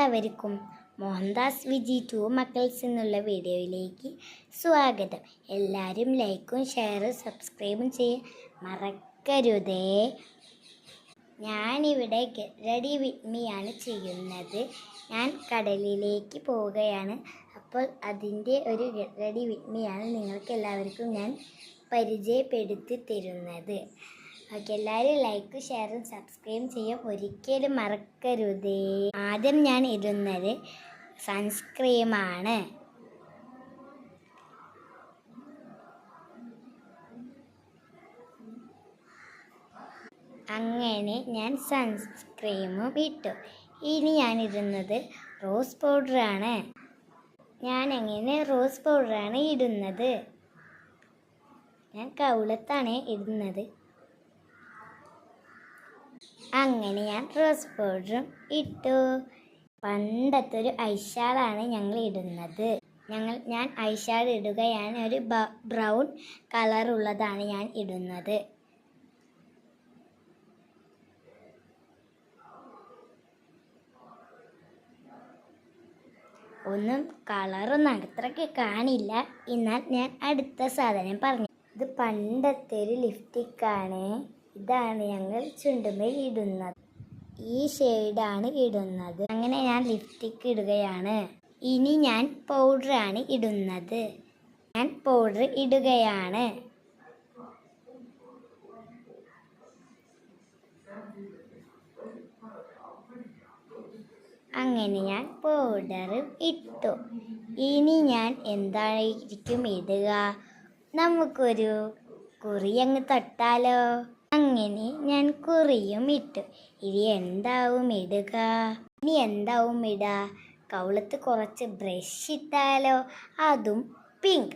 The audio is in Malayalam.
എല്ലാവർക്കും മോഹൻദാസ് വിജി 2 മക്കൾസ് എന്നുള്ള വീഡിയോയിലേക്ക് സ്വാഗതം. എല്ലാവരും ലൈക്കും ഷെയറും സബ്സ്ക്രൈബും ചെയ്യാൻ മറക്കരുതേ. ഞാനിവിടെ ഗെറ്റ് റെഡി വിത്ത് മീ ആണ് ചെയ്യുന്നത്. ഞാൻ കടലിലേക്ക് പോവുകയാണ്. അപ്പോൾ അതിൻ്റെ ഒരു ഗെറ്റ് റെഡി വിത്ത് മീ ആണ് നിങ്ങൾക്ക് എല്ലാവർക്കും ഞാൻ പരിചയപ്പെടുത്തി തരുന്നത്. ഓക്കെ, എല്ലാവരും ലൈക്ക് ഷെയറും സബ്സ്ക്രൈബും ചെയ്യാൻ ഒരിക്കലും മറക്കരുതേ. ആദ്യം ഞാൻ ഇടുന്നത് സൺസ്ക്രീമാണ്. അങ്ങനെ ഞാൻ സൺസ്ക്രീമും ഇട്ടു. ഇനി ഞാൻ ഇടുന്നത് റോസ് പൗഡറാണ്. ഞാൻ എങ്ങനെ റോസ് പൗഡറാണ് ഇടുന്നത്? ഞാൻ കൗളത്താണ് ഇടുന്നത്. അങ്ങനെ ഞാൻ റോസ് പൗഡറും ഇട്ടു. പണ്ടത്തെ ഒരു ഐഷാഡാണ് ഞങ്ങൾ ഇടുന്നത്. ഞാൻ ഐഷാഡ് ഇടുകയാണ്. ഒരു ബ്രൗൺ കളറുള്ളതാണ് ഞാൻ ഇടുന്നത്. ഒന്നും കളറൊന്നും അത്രയ്ക്ക് കാണില്ല. എന്നാൽ ഞാൻ അടുത്ത സാധനം പറഞ്ഞു. ഇത് പണ്ടത്തെ ഒരു ലിപ്സ്റ്റിക്കാണ്. ഇതാണ് ഞങ്ങൾ ചുണ്ടുമേൽ ഇടുന്നത്. ഈ ഷെയ്ഡാണ് ഇടുന്നത്. അങ്ങനെ ഞാൻ ലിപ്സ്റ്റിക്ക് ഇടുകയാണ്. ഇനി ഞാൻ പൗഡറാണ് ഇടുന്നത്. ഞാൻ പൗഡർ ഇടുകയാണ്. അങ്ങനെ ഞാൻ പൗഡർ ഇട്ടു. ഇനി ഞാൻ എന്തായിരിക്കും ഇടുക? നമുക്കൊരു കുറി അങ്ങ് തൊട്ടാലോ? അങ്ങനെ ഞാൻ കുറിയും ഇട്ടു. ഇനി എന്താവും ഇടുക? കൗളത്ത് കുറച്ച് ബ്രഷ് ഇട്ടാലോ? അതും പിങ്ക്.